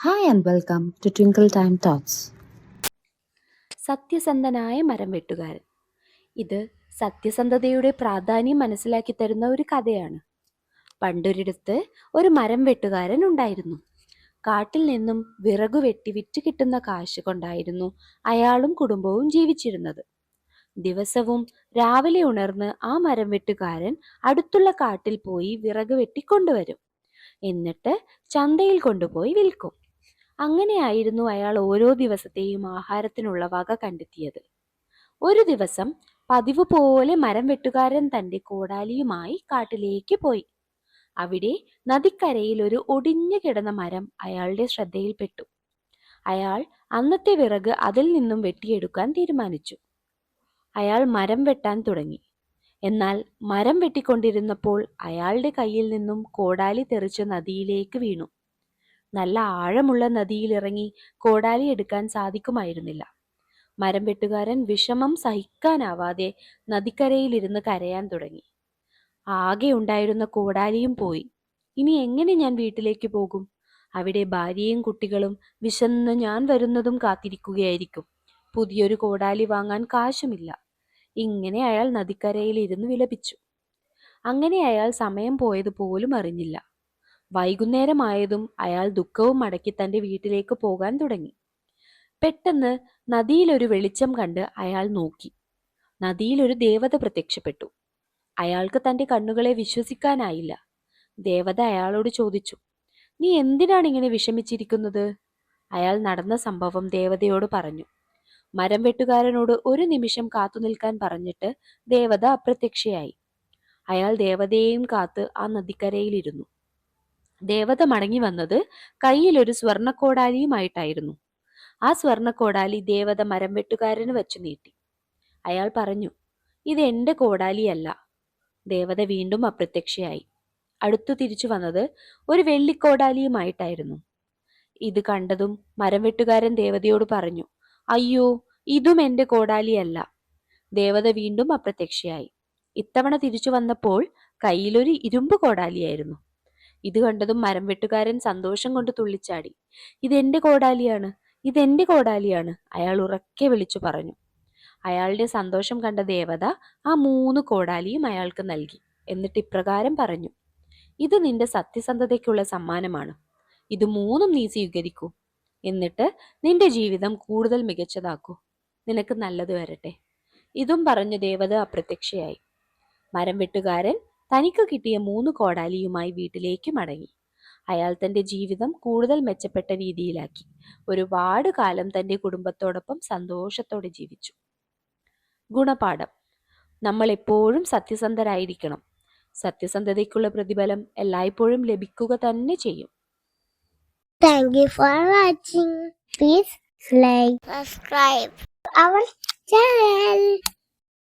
Hi and welcome to Twinkle Time Thoughts. സത്യസന്ധനായ മരം വെട്ടുകാരൻ. ഇത് സത്യസന്ധതയുടെ പ്രാധാന്യം മനസ്സിലാക്കി തരുന്ന ഒരു കഥയാണ്. പണ്ടൊരിടത്ത് ഒരു മരം വെട്ടുകാരൻ ഉണ്ടായിരുന്നു. കാട്ടിൽ നിന്നും വിറകു വെട്ടി വിറ്റ് കിട്ടുന്ന കാശ് കൊണ്ടായിരുന്നു അയാളും കുടുംബവും ജീവിച്ചിരുന്നത്. ദിവസവും രാവിലെ ഉണർന്ന് ആ മരം വെട്ടുകാരൻ അടുത്തുള്ള കാട്ടിൽ പോയി വിറക് വെട്ടിക്കൊണ്ടുവരും. എന്നിട്ട് ചന്തയിൽ കൊണ്ടുപോയി വിൽക്കും. അങ്ങനെയായിരുന്നു അയാൾ ഓരോ ദിവസത്തെയും ആഹാരത്തിനുള്ള വക കണ്ടെത്തിയത്. ഒരു ദിവസം പതിവ് പോലെ മരം വെട്ടുകാരൻ തന്റെ കോടാലിയുമായി കാട്ടിലേക്ക് പോയി. അവിടെ നദിക്കരയിൽ ഒരു ഒടിഞ്ഞു കിടന്ന മരം അയാളുടെ ശ്രദ്ധയിൽപ്പെട്ടു. അയാൾ അന്നത്തെ വിറക് അതിൽ നിന്നും വെട്ടിയെടുക്കാൻ തീരുമാനിച്ചു. അയാൾ മരം വെട്ടാൻ തുടങ്ങി. എന്നാൽ മരം വെട്ടിക്കൊണ്ടിരുന്നപ്പോൾ അയാളുടെ കയ്യിൽ നിന്നും കോടാലി തെറിച്ച് നദിയിലേക്ക് വീണു. നല്ല ആഴമുള്ള നദിയിലിറങ്ങി കോടാലി എടുക്കാൻ സാധിക്കുമായിരുന്നില്ല. മരം വെട്ടുകാരൻ വിഷമം സഹിക്കാനാവാതെ നദിക്കരയിലിരുന്ന് കരയാൻ തുടങ്ങി. ആകെ ഉണ്ടായിരുന്ന കോടാലിയും പോയി. ഇനി എങ്ങനെ ഞാൻ വീട്ടിലേക്ക് പോകും? അവിടെ ഭാര്യയും കുട്ടികളും വിശന്ന് ഞാൻ വരുന്നതും കാത്തിരിക്കുകയായിരിക്കും. പുതിയൊരു കോടാലി വാങ്ങാൻ കാശുമില്ല. ഇങ്ങനെ അയാൾ നദിക്കരയിൽ ഇരുന്ന് വിലപിച്ചു. അങ്ങനെ അയാൾ സമയം പോയത് പോലും അറിഞ്ഞില്ല. വൈകുന്നേരമായതും അയാൾ ദുഃഖവും അടക്കി തന്റെ വീട്ടിലേക്ക് പോകാൻ തുടങ്ങി. പെട്ടെന്ന് നദിയിലൊരു വെളിച്ചം കണ്ട് അയാൾ നോക്കി. നദിയിലൊരു ദേവത പ്രത്യക്ഷപ്പെട്ടു. അയാൾക്ക് തന്റെ കണ്ണുകളെ വിശ്വസിക്കാനായില്ല. ദേവത അയാളോട് ചോദിച്ചു, "നീ എന്തിനാണ് ഇങ്ങനെ വിഷമിച്ചിരിക്കുന്നത്?" അയാൾ നടന്ന സംഭവം ദേവതയോട് പറഞ്ഞു. മരം വെട്ടുകാരനോട് ഒരു നിമിഷം കാത്തു നിൽക്കാൻ പറഞ്ഞിട്ട് ദേവത അപ്രത്യക്ഷയായി. അയാൾ ദേവതയെയും കാത്ത് ആ നദിക്കരയിലിരുന്നു. ദേവത മടങ്ങി വന്നത് കയ്യിലൊരു സ്വർണ്ണക്കോടാലിയുമായിട്ടായിരുന്നു. ആ സ്വർണ്ണക്കോടാലി ദേവത മരം വെട്ടുകാരന് വച്ചു നീട്ടി. അയാൾ പറഞ്ഞു, "ഇത് എന്റെ കോടാലിയല്ല." ദേവത വീണ്ടും അപ്രത്യക്ഷയായി. അടുത്തു തിരിച്ചു വന്നത് ഒരു വെള്ളിക്കോടാലിയുമായിട്ടായിരുന്നു. ഇത് കണ്ടതും മരം വെട്ടുകാരൻ ദേവതയോട് പറഞ്ഞു, "അയ്യോ, ഇതും എന്റെ കോടാലിയല്ല." ദേവത വീണ്ടും അപ്രത്യക്ഷയായി. ഇത്തവണ തിരിച്ചു വന്നപ്പോൾ കയ്യിലൊരു ഇരുമ്പ് കോടാലിയായിരുന്നു. ഇത് കണ്ടതും മരം വെട്ടുകാരൻ സന്തോഷം കൊണ്ട് തുള്ളിച്ചാടി. "ഇതെന്റെ കോടാലിയാണ്, ഇതെന്റെ കോടാലിയാണ്," അയാൾ ഉറക്കെ വിളിച്ചു പറഞ്ഞു. അയാളുടെ സന്തോഷം കണ്ട ദേവത ആ 3 കോടാലിയും അയാൾക്ക് നൽകി. എന്നിട്ട് ഇപ്രകാരം പറഞ്ഞു, "ഇത് നിന്റെ സത്യസന്ധതയ്ക്കുള്ള സമ്മാനമാണ്. ഇത് 3ഉം നീ സ്വീകരിക്കൂ. എന്നിട്ട് നിന്റെ ജീവിതം കൂടുതൽ മികച്ചതാക്കൂ. നിനക്ക് നല്ലത് വരട്ടെ." ഇതും പറഞ്ഞു ദേവത അപ്രത്യക്ഷയായി. മരം വെട്ടുകാരൻ തനിക്ക് കിട്ടിയ 3 കോടാലിയുമായി വീട്ടിലേക്ക് മടങ്ങി. അയാൾ തന്റെ ജീവിതം കൂടുതൽ മെച്ചപ്പെട്ട രീതിയിലാക്കി. ഒരുപാട് കാലം തന്റെ കുടുംബത്തോടൊപ്പം സന്തോഷത്തോടെ ജീവിച്ചു. ഗുണപാഠം: നമ്മൾ എപ്പോഴും സത്യസന്ധരായിരിക്കണം. സത്യസന്ധതയ്ക്കുള്ള പ്രതിഫലം എല്ലായ്പ്പോഴും ലഭിക്കുക തന്നെ ചെയ്യും. Thank you for watching. Please like, subscribe our channel.